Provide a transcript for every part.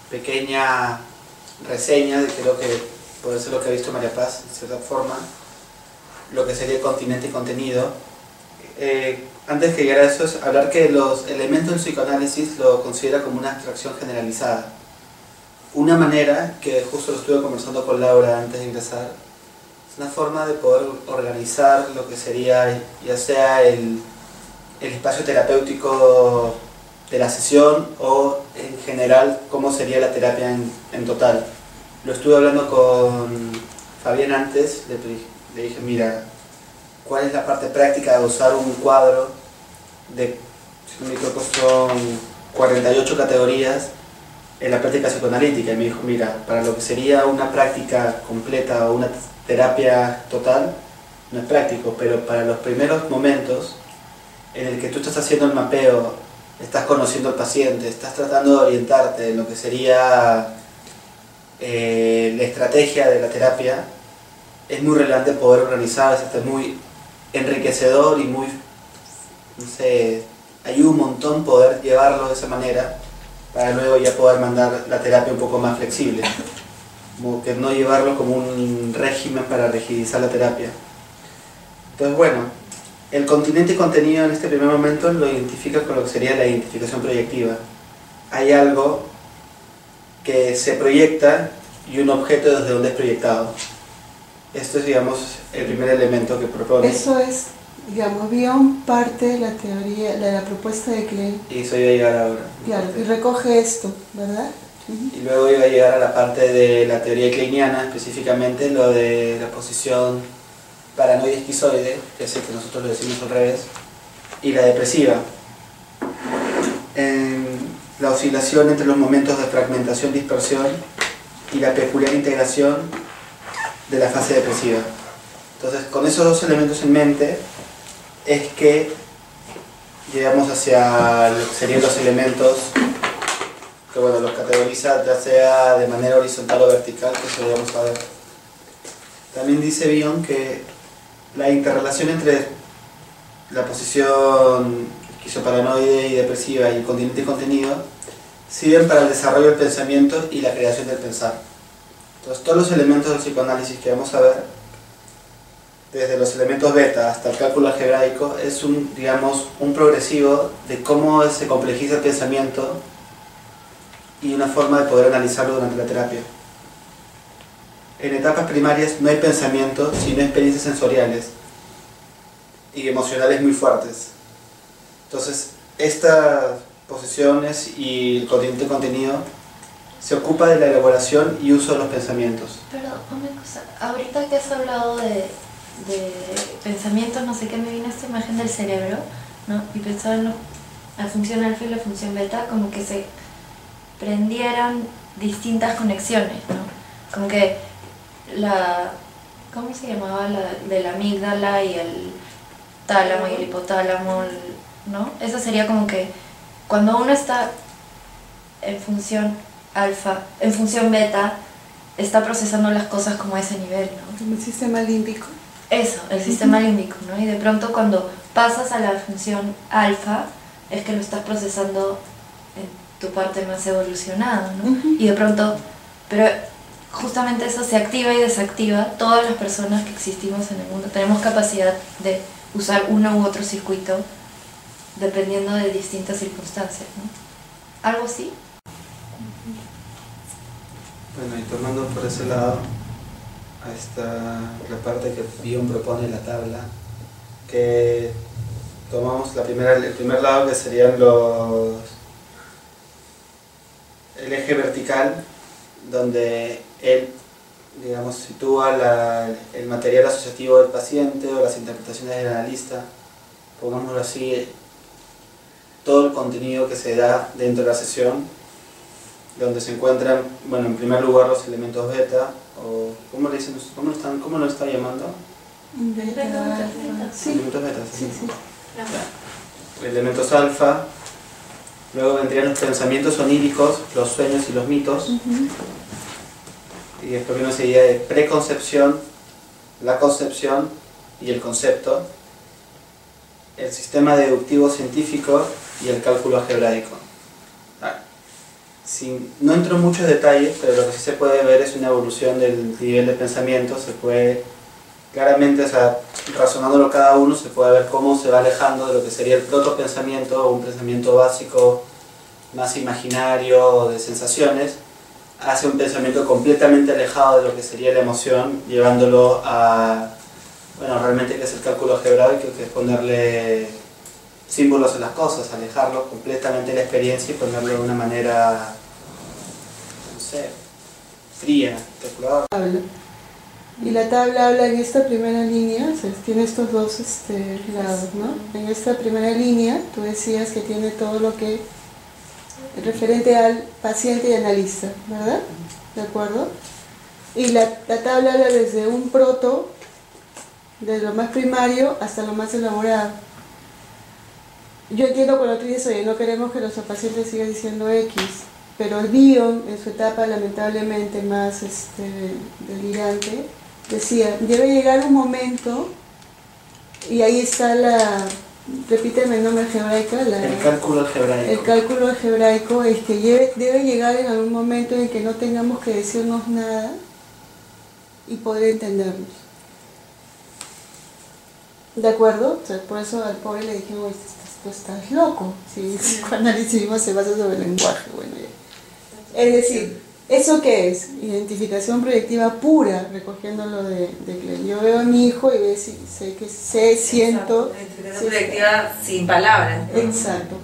pequeña reseña de creo que puede ser lo que ha visto María Paz, de cierta forma, lo que sería continente y contenido. Antes que llegar a eso, es hablar que los elementos del psicoanálisis lo considera como una abstracción generalizada. Una manera, que justo lo estuve conversando con Laura antes de ingresar, es una forma de poder organizar lo que sería ya sea el espacio terapéutico de la sesión o en general cómo sería la terapia en total. Lo estuve hablando con Fabián antes, le dije, mira, ¿cuál es la parte práctica de usar un cuadro de, si no me equivoco, son 48 categorías en la práctica psicoanalítica? Y me dijo, mira, para lo que sería una práctica completa o una terapia total, no es práctico, pero para los primeros momentos en el que tú estás haciendo el mapeo, estás conociendo al paciente, estás tratando de orientarte en lo que sería la estrategia de la terapia, es muy relevante poder organizar, es muy enriquecedor y muy, no sé, ayuda un montón poder llevarlo de esa manera para luego ya poder mandar la terapia un poco más flexible, como que no llevarlo como un régimen para rigidizar la terapia. Entonces bueno, el continente y contenido en este primer momento lo identifica con lo que sería la identificación proyectiva. Hay algo que se proyecta y un objeto desde donde es proyectado. Esto es, digamos, el primer elemento que propone. Eso es, digamos, Bion parte de la teoría, de la propuesta de Klein. Y eso iba a llegar ahora. Claro, y recoge esto, ¿verdad? Y luego iba a llegar a la parte de la teoría kleiniana, específicamente lo de la posición paranoide esquizoide, que es el que nosotros lo decimos al revés, y la depresiva. La oscilación entre los momentos de fragmentación, dispersión y la peculiar integración de la fase depresiva. Entonces, con esos dos elementos en mente, es que llegamos hacia lo que serían los elementos que, bueno, los categoriza ya sea de manera horizontal o vertical, que eso lo vamos a ver. También dice Bion que la interrelación entre la posición esquizoparanoide y depresiva y el continente y contenido sirven para el desarrollo del pensamiento y la creación del pensar. Entonces, todos los elementos del psicoanálisis que vamos a ver, desde los elementos beta hasta el cálculo algebraico, es digamos, un progresivo de cómo se complejiza el pensamiento y una forma de poder analizarlo durante la terapia. En etapas primarias no hay pensamiento, sino experiencias sensoriales y emocionales muy fuertes. Entonces, estas posiciones y el continente y contenido se ocupa de la elaboración y uso de los pensamientos. Pero una cosa, ahorita que has hablado de pensamientos, no sé qué, me vino esta imagen del cerebro, ¿no? Y pensaba en la función alfa y la función beta, como que se prendieran distintas conexiones, ¿no? Como que ¿cómo se llamaba? De la amígdala y el tálamo y el hipotálamo, ¿no? Eso sería como que cuando uno está en función alfa, en función beta, está procesando las cosas como a ese nivel, ¿no? Como el sistema límbico. Eso, el sistema límbico, ¿no? Y de pronto cuando pasas a la función alfa, es que lo estás procesando en tu parte más evolucionada, ¿no? Y de pronto, pero justamente eso se activa y desactiva. Todas las personas que existimos en el mundo tenemos capacidad de usar uno u otro circuito dependiendo de distintas circunstancias, ¿no? ¿Algo así? Bueno, y tomando por ese lado, la parte que Bion propone en la tabla, que tomamos el primer lado, que serían el eje vertical, donde él, digamos, sitúa el material asociativo del paciente o las interpretaciones del analista, pongámoslo así, todo el contenido que se da dentro de la sesión, donde se encuentran, bueno, en primer lugar los elementos beta, o ¿cómo le dicen? ¿Cómo lo está llamando? Beta. Sí. Elementos beta, Sí, sí. Elementos alfa. Luego vendrían los pensamientos oníricos, los sueños y los mitos. Y después viene una serie de preconcepción, la concepción y el concepto, el sistema deductivo científico y el cálculo algebraico. no entro en muchos detalles, pero lo que sí se puede ver es una evolución del nivel de pensamiento. Se puede claramente, o sea, razonándolo cada uno, se puede ver cómo se va alejando de lo que sería el protopensamiento, un pensamiento básico más imaginario, de sensaciones, hacia un pensamiento completamente alejado de lo que sería la emoción, llevándolo a, bueno, realmente que es el cálculo algebraico, que es ponerle símbolos a las cosas, alejarlo completamente de la experiencia y ponerlo de una manera, no sé, fría, calculadora. Y la tabla habla en esta primera línea, o sea, tiene estos dos lados, ¿no? En esta primera línea tú decías que tiene todo lo que referente al paciente y analista, ¿verdad? ¿De acuerdo? Y la tabla habla desde un proto, desde lo más primario hasta lo más elaborado. Yo entiendo cuando tú dices, oye, no queremos que nuestro paciente siga diciendo X, pero el Bion, en su etapa lamentablemente más delirante, decía, debe llegar un momento, y ahí está repíteme el nombre algebraico. El cálculo algebraico. El cálculo algebraico es que debe llegar en algún momento en que no tengamos que decirnos nada y poder entendernos. ¿De acuerdo? O sea, por eso al pobre le dijimos, tú estás loco. Si cuando le hicimos se basa sobre el lenguaje. Bueno, es decir, ¿eso qué es? Identificación proyectiva pura, recogiéndolo de Klein. Yo veo a mi hijo y siento... Identificación proyectiva sin palabras, ¿no? Exacto.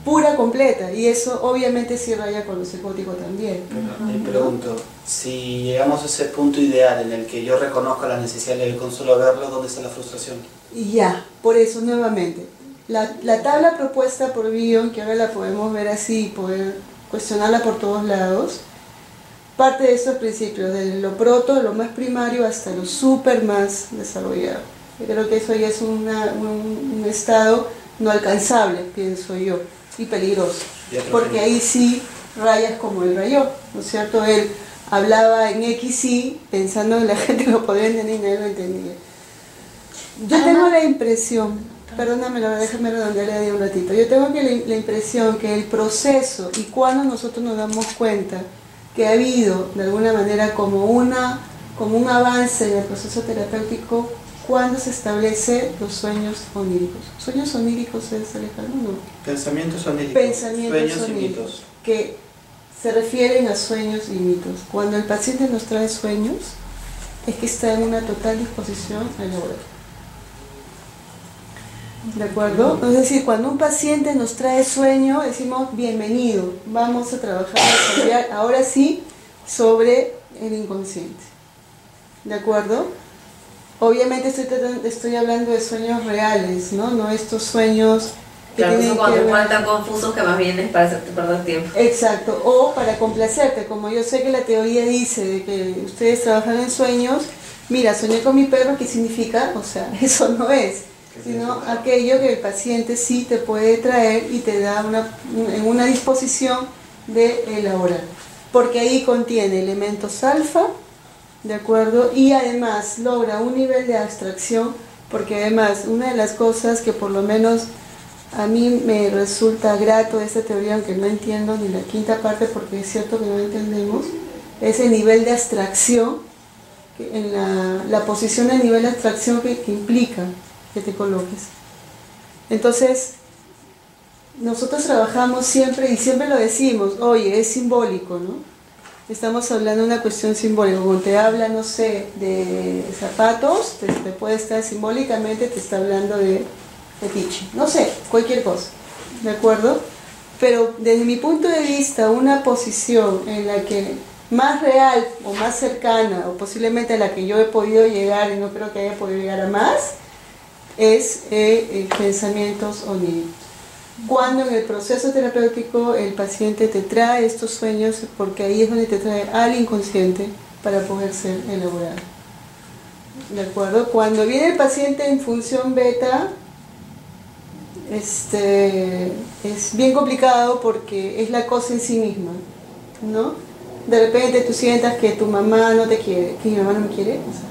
Pura, completa. Y eso obviamente sí raya con lo psicótico también. Pero me pregunto, si llegamos a ese punto ideal en el que yo reconozco la necesidad de con solo verlo, ¿dónde está la frustración? Y ya, por eso nuevamente, la tabla propuesta por Bion, que ahora la podemos ver así y poder cuestionarla por todos lados, parte de estos principios, desde lo proto, lo más primario, hasta lo súper más desarrollado. Yo creo que eso ya es un estado no alcanzable, pienso yo, y peligroso, porque ahí sí rayas como él rayó, ¿no es cierto? Él hablaba en XY pensando que la gente lo podía entender y nadie lo entendía. Yo tengo la impresión, perdóname, déjame redondearle ahí un ratito, yo tengo la impresión que el proceso y cuando nosotros nos damos cuenta que ha habido de alguna manera como un avance en el proceso terapéutico cuando se establece los sueños oníricos. ¿Sueños oníricos es, Alejandro? No. Pensamientos oníricos. Pensamientos sueños oníricos, y mitos. que se refieren a sueños y mitos. Cuando el paciente nos trae sueños, es que está en una total disposición a elaborar. ¿De acuerdo? Es decir, cuando un paciente nos trae sueño, decimos, bienvenido, vamos a trabajar, ahora sí, sobre el inconsciente. ¿De acuerdo? Obviamente estoy hablando de sueños reales, ¿no? No estos sueños que claro, tienen cuando que te ver... ponen tan confusos que más bien es para hacerte perder tiempo. Exacto, o para complacerte, como yo sé que la teoría dice de que ustedes trabajan en sueños, mira, soñé con mi perro, ¿qué significa? O sea, eso no es, sino aquello que el paciente sí te puede traer y te da en una disposición de elaborar, porque ahí contiene elementos alfa, ¿de acuerdo? Y además logra un nivel de abstracción, porque además una de las cosas que por lo menos a mí me resulta grato de esta teoría, aunque no entiendo ni la quinta parte porque es cierto que no entendemos, es el nivel de abstracción, en la posición del nivel de abstracción que implica que te coloques. Entonces, nosotros trabajamos siempre, y siempre lo decimos, oye, es simbólico, ¿no? Estamos hablando de una cuestión simbólica. Cuando te habla, no sé, de zapatos, te puede estar simbólicamente, te está hablando de fetiche, no sé, cualquier cosa, ¿de acuerdo? Pero desde mi punto de vista, una posición en la que más real o más cercana, o posiblemente a la que yo he podido llegar, y no creo que haya podido llegar a más, es pensamientos oníricos. Cuando en el proceso terapéutico el paciente te trae estos sueños, porque ahí es donde te trae al inconsciente para poder ser elaborado. ¿De acuerdo? Cuando viene el paciente en función beta, es bien complicado porque es la cosa en sí misma, ¿no? De repente tú sientas que tu mamá no te quiere, que mi mamá no me quiere, o sea,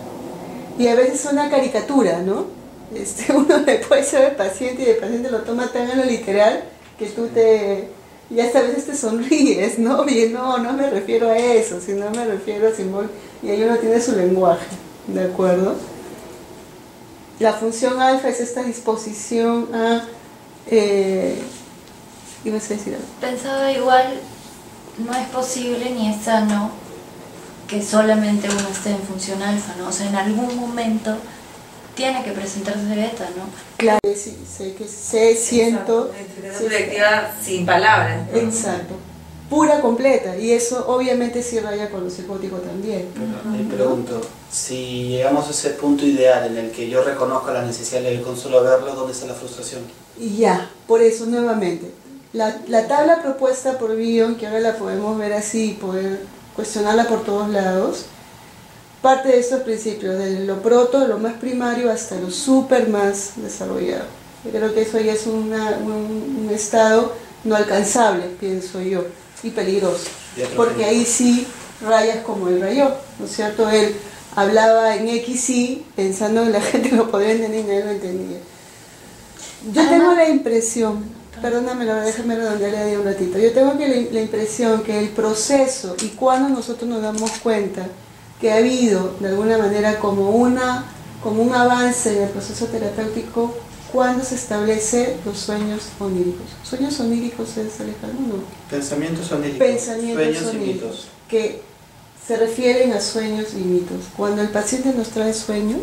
y a veces es una caricatura, ¿no? Uno le puede ser el paciente y el paciente lo toma tan a lo literal que tú te y hasta a veces te sonríes, ¿no? Oye, no me refiero a eso, sino me refiero a simbólico, y ahí uno tiene su lenguaje, ¿de acuerdo? La función alfa es esta disposición a... ¿ibas a decir algo? Pensaba igual, no es posible ni es sano que solamente uno esté en función alfa, ¿no? O sea, en algún momento tiene que presentarse beta, ¿no? Claro, sí, siento... Exacto. Directiva sin palabras, ¿no? Exacto. Pura, completa. Y eso obviamente sí raya con lo psicótico también. Pero me pregunto, si llegamos a ese punto ideal en el que yo reconozco la necesidad de con solo verlo, ¿dónde está la frustración? Y ya, por eso nuevamente, la tabla propuesta por Bion, que ahora la podemos ver así y poder cuestionarla por todos lados, parte de estos principios, de lo proto, lo más primario, hasta lo súper más desarrollado. Yo creo que eso ya es un estado no alcanzable, pienso yo, y peligroso, porque ahí sí rayas como él rayó, ¿no es cierto? Él hablaba en XY pensando que la gente lo podría entender y nadie lo entendía. Yo tengo la impresión, perdóname, déjame redondearle ahí un ratito, yo tengo la impresión que el proceso y cuando nosotros nos damos cuenta que ha habido de alguna manera como un avance en el proceso terapéutico cuando se establece los sueños oníricos. ¿Sueños oníricos es, Alejandro? No. Pensamientos oníricos. Pensamientos sueños oníricos, y mitos. que se refieren a sueños y mitos. Cuando el paciente nos trae sueños,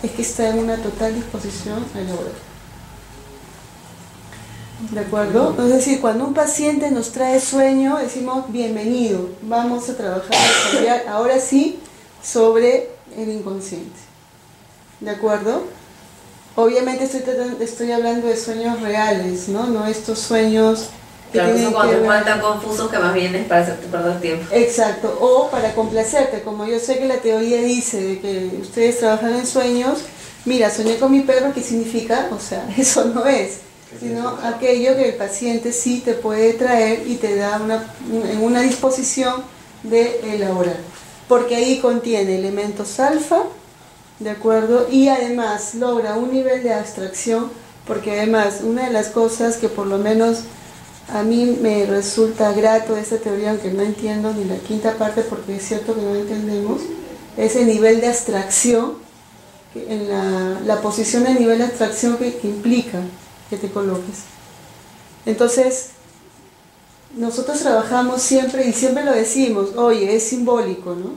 es que está en una total disposición a elaborar. ¿De acuerdo? Es decir, cuando un paciente nos trae sueño, decimos, bienvenido, vamos a trabajar, a desarrollar ahora sí sobre el inconsciente. ¿De acuerdo? Obviamente estoy hablando de sueños reales, ¿no? No estos sueños que Claro, tienen eso cuando que ver... están tan confusos que más bien es para hacerte perder tiempo. Exacto, o para complacerte, como yo sé que la teoría dice de que ustedes trabajan en sueños, mira, soñé con mi perro, ¿qué significa? O sea, eso no es, sino aquello que el paciente sí te puede traer y te da en una disposición de elaborar, porque ahí contiene elementos alfa, ¿de acuerdo? Y además logra un nivel de abstracción, porque además una de las cosas que por lo menos a mí me resulta grato de esta teoría, aunque no entiendo ni la quinta parte, porque es cierto que no entendemos, es el nivel de abstracción, en la posición de nivel de abstracción que implica que te coloques. Entonces, nosotros trabajamos siempre, y siempre lo decimos, oye, es simbólico, ¿no?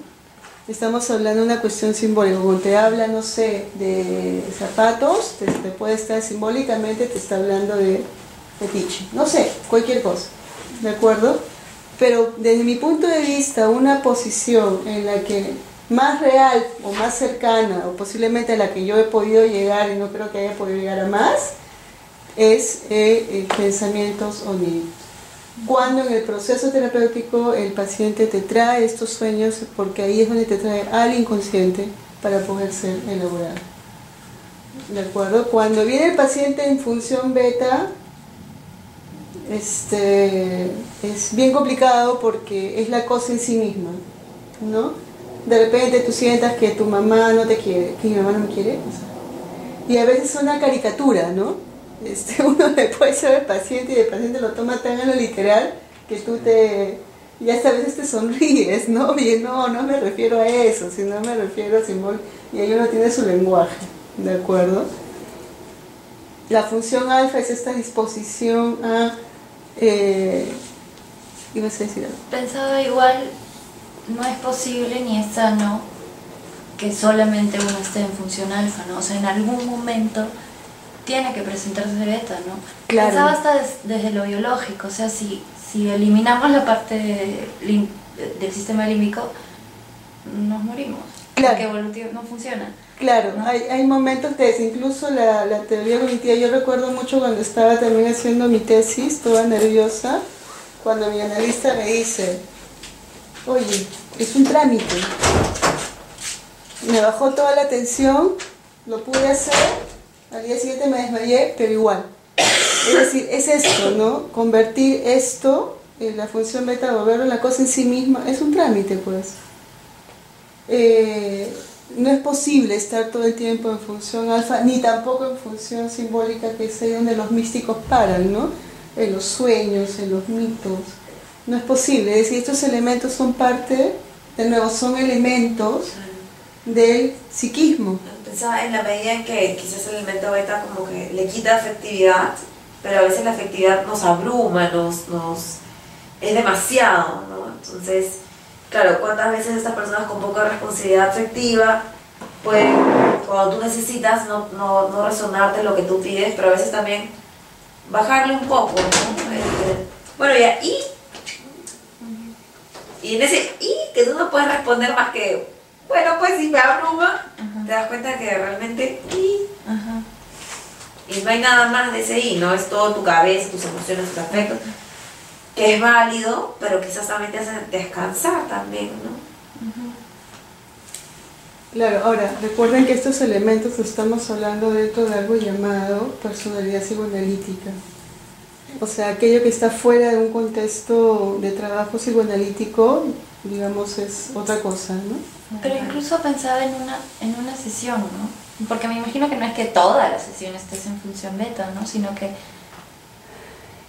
Estamos hablando de una cuestión simbólica. Cuando te habla, no sé, de zapatos, te puede estar simbólicamente, te está hablando de fetiche, no sé, cualquier cosa, ¿de acuerdo? Pero desde mi punto de vista, una posición en la que más real o más cercana, o posiblemente a la que yo he podido llegar, y no creo que haya podido llegar a más, es pensamientos oníricos. Cuando en el proceso terapéutico el paciente te trae estos sueños, porque ahí es donde te trae al inconsciente para poder ser elaborado. ¿De acuerdo? Cuando viene el paciente en función beta, es bien complicado porque es la cosa en sí misma, ¿no? De repente tú sientas que tu mamá no te quiere, que mi mamá no me quiere, y a veces es una caricatura, ¿no? Uno le puede ser al paciente y el paciente lo toma tan a lo literal que y hasta a veces te sonríes, ¿no? Oye, no me refiero a eso, sino me refiero a simbólico, y ahí uno tiene su lenguaje, ¿de acuerdo? La función alfa es esta disposición a... ¿ibas a decir algo? Pensaba igual, no es posible ni es sano que solamente uno esté en función alfa, ¿no? O sea, en algún momento tiene que presentarse beta, ¿no? Claro. Pensaba hasta desde lo biológico, o sea, si eliminamos la parte del sistema límbico, nos morimos. Claro. Porque evolutivo no funciona. Claro, ¿no? hay momentos de eso, incluso la teoría cognitiva. Yo recuerdo mucho cuando estaba también haciendo mi tesis, toda nerviosa, cuando mi analista me dice, oye, es un trámite. Me bajó toda la tensión, lo pude hacer, al día siguiente me desmayé, pero igual. Es decir, es esto, ¿no? Convertir esto, la función beta, volverlo en la cosa en sí misma, es un trámite, pues. No es posible estar todo el tiempo en función alfa, ni tampoco en función simbólica, que es ahí donde los místicos paran, ¿no? en los sueños, en los mitos. No es posible, es decir, estos elementos son parte, de nuevo, son elementos del psiquismo. Pensaba en la medida en que quizás el elemento beta como que le quita afectividad, pero a veces la afectividad nos abruma, es demasiado, ¿no? Entonces, claro, ¿cuántas veces estas personas con poca responsabilidad afectiva pueden, cuando tú necesitas, no resonarte lo que tú pides, pero a veces también bajarle un poco, ¿no? Bueno, ya, y en ese que tú no puedes responder más que, bueno, pues si me abruma, te das cuenta que realmente y no hay nada más de ese ¿no? Es todo tu cabeza, tus emociones, tus afectos, que es válido, pero quizás también te hacen descansar también, ¿no? Claro, ahora, recuerden que estos elementos estamos hablando dentro de algo llamado personalidad psicoanalítica. O sea, aquello que está fuera de un contexto de trabajo psicoanalítico, digamos, es otra cosa, ¿no? Pero incluso pensaba en una sesión, ¿no? Porque me imagino que no es que toda la sesión estés en función beta, ¿no? Sino que...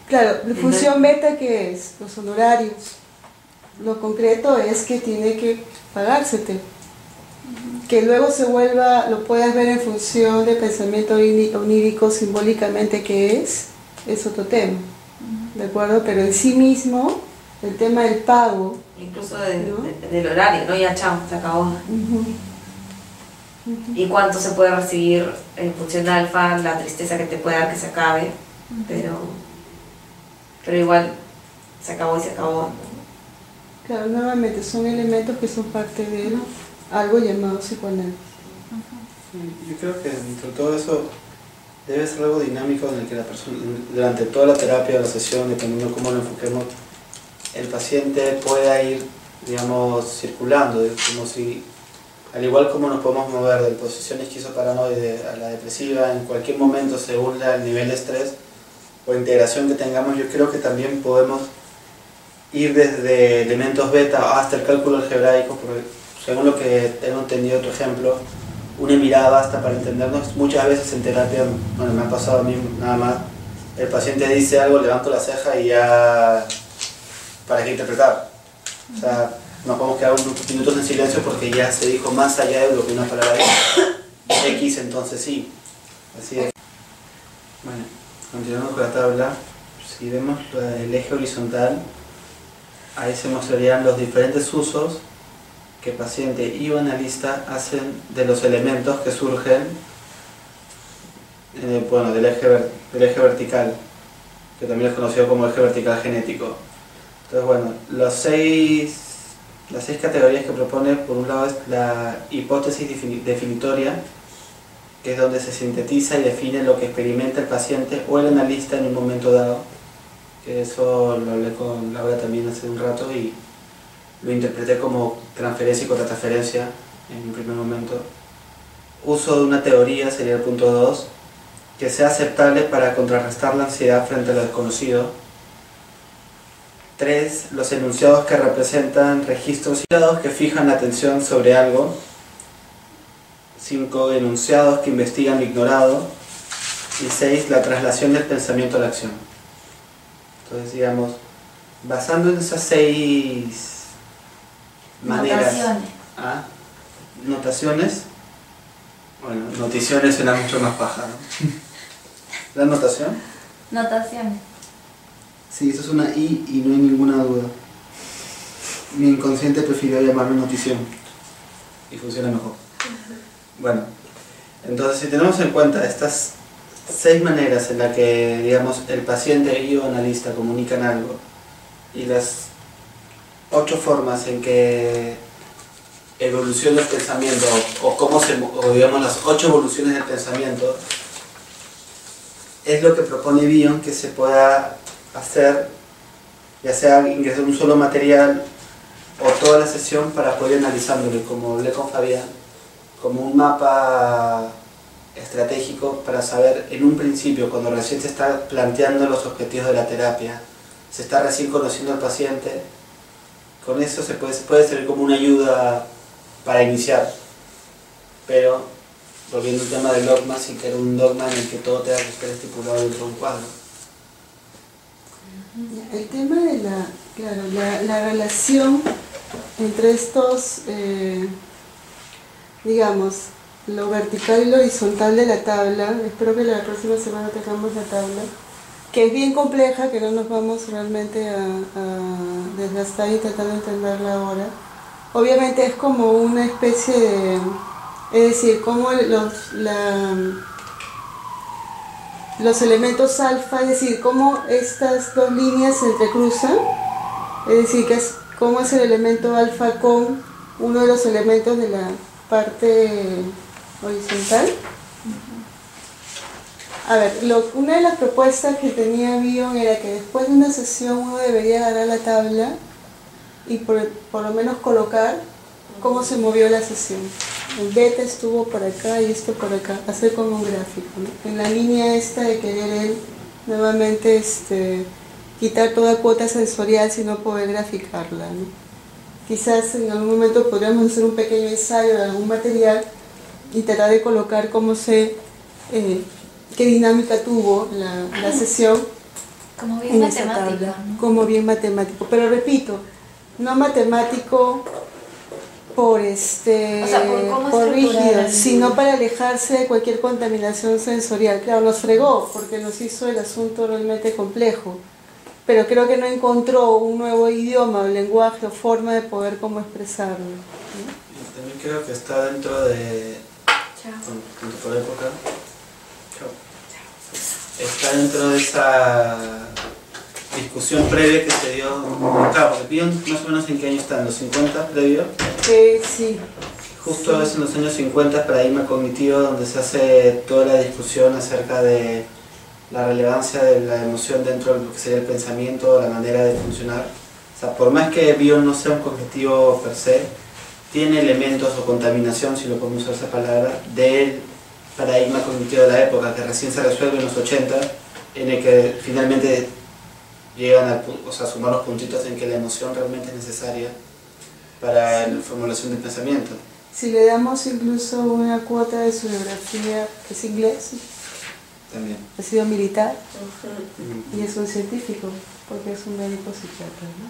Claro, la función beta, ¿qué es? Los honorarios. Lo concreto es que tiene que pagársete. Que luego se vuelva, lo puedas ver en función de pensamiento onírico simbólicamente, ¿qué es otro tema, ¿de acuerdo? Pero en sí mismo, el tema del pago... Incluso ¿no? del horario, ¿no? Ya chao, se acabó. Y cuánto se puede recibir en función de alfa, la tristeza que te puede dar que se acabe, pero igual se acabó y se acabó. Claro, nuevamente son elementos que son parte de algo llamado psicoanálisis. Yo creo que dentro de todo eso debe ser algo dinámico en el que la persona, durante toda la terapia o la sesión, dependiendo de cómo lo enfoquemos, el paciente pueda ir, digamos, circulando, como si, al igual como nos podemos mover de posición esquizoparanoide a la depresiva en cualquier momento según el nivel de estrés o integración que tengamos, yo creo que también podemos ir desde elementos beta hasta el cálculo algebraico, porque según lo que tengo entendido, otro ejemplo, una mirada basta para entendernos. Muchas veces en terapia, bueno, me ha pasado a mí nada más, el paciente dice algo, levanto la ceja y ya, ¿para qué interpretar? O sea, nos podemos quedar unos minutos en silencio porque ya se dijo más allá de lo que una palabra X, entonces sí. Así es. Bueno, continuando con la tabla, si vemos el eje horizontal, ahí se mostrarían los diferentes usos que paciente y o analista hacen de los elementos que surgen bueno, del eje vertical, que también es conocido como eje vertical genético. Entonces, bueno, las seis categorías que propone, por un lado, es la hipótesis definitoria, que es donde se sintetiza y define lo que experimenta el paciente o el analista en un momento dado, que eso lo hablé con Laura también hace un rato y lo interpreté como transferencia y contratransferencia en un primer momento. Uso de una teoría sería el punto 2, que sea aceptable para contrarrestar la ansiedad frente a lo desconocido. 3. Los enunciados que representan registros que fijan la atención sobre algo. 5. Enunciados que investigan lo ignorado. Y 6. La traslación del pensamiento a la acción. Entonces, digamos, basando en esas 6 maneras... Notaciones. Bueno, noticiones suena mucho más paja, ¿no? ¿La notación? Notaciones. Sí, eso es una I y no hay ninguna duda. Mi inconsciente prefirió llamarme notición y funciona mejor. Bueno, entonces si tenemos en cuenta estas 6 maneras en las que, digamos, el paciente y o analista comunican algo y las 8 formas en que evoluciona el pensamiento o digamos las 8 evoluciones del pensamiento, es lo que propone Bion que se pueda hacer, ya sea ingresar un solo material o toda la sesión para poder ir analizándolo, como hablé con Fabián, como un mapa estratégico para saber en un principio, cuando recién se está planteando los objetivos de la terapia, se está recién conociendo al paciente, con eso se puede servir como una ayuda para iniciar, pero volviendo al tema del dogma, sin que era un dogma en el que todo tenga que estar estipulado dentro de un cuadro. El tema de la relación entre estos, digamos, lo vertical y lo horizontal de la tabla, espero que la próxima semana tengamos la tabla, que es bien compleja, que no nos vamos realmente a desgastar intentando entenderla ahora. Obviamente es como una especie de, es decir, como los elementos alfa, es decir, cómo estas dos líneas se entrecruzan, es decir, que es cómo es el elemento alfa con uno de los elementos de la parte horizontal. A ver, una de las propuestas que tenía Bion era que después de una sesión uno debería agarrar la tabla y por lo menos colocar cómo se movió la sesión. El beta estuvo por acá y esto por acá, hacer como un gráfico, ¿no? En la línea esta de querer él nuevamente quitar toda cuota sensorial sino poder graficarla, ¿no? Quizás en algún momento podríamos hacer un pequeño ensayo de algún material y tratar de colocar qué dinámica tuvo la sesión como bien en matemático, esa tabla, ¿no? como bien matemático, pero repito, no matemático por por rígido, sino para alejarse de cualquier contaminación sensorial. Claro, nos fregó porque nos hizo el asunto realmente complejo, pero creo que no encontró un nuevo idioma o lenguaje o forma de poder cómo expresarlo, ¿no? También creo que está dentro de... Con tu por época. Está dentro de esa discusión previa que se dio, claro, porque Bion más o menos en qué año está, en los 50 previo. Sí. Justo es en los años 50, paradigma cognitivo, donde se hace toda la discusión acerca de la relevancia de la emoción dentro de lo que sería el pensamiento, la manera de funcionar. O sea, por más que Bion no sea un cognitivo per se, tiene elementos o contaminación, si lo podemos usar esa palabra, del paradigma cognitivo de la época, que recién se resuelve en los 80, en el que finalmente llegan a sumar los puntitos en que la emoción realmente es necesaria para la formulación del pensamiento. Si le damos incluso una cuota de su biografía, que es inglés, También. ha sido militar y es un científico, porque es un médico psiquiatra, ¿no?